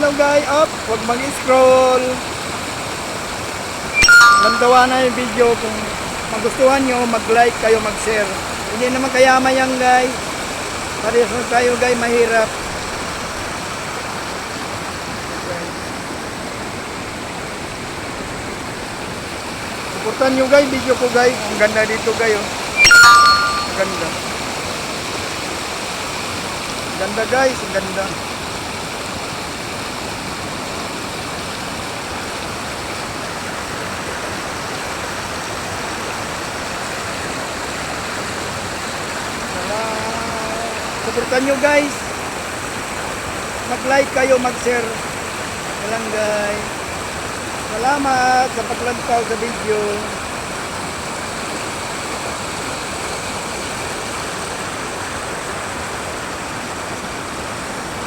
Hello guys, up, huwag mag-scroll. Landawa na yung video. Kung magustuhan nyo, mag-like kayo, mag-share. Hindi naman kayaman yan guys. Parehas na tayo guys, mahirap. Suportan nyo guys, video ko guys. Ang ganda dito guys. Oh. Ang ganda. Ang ganda guys, ang ganda. Suportan nyo guys. Mag-like kayo, mag-share. Yan lang guys. Salamat sa paglantaw sa video.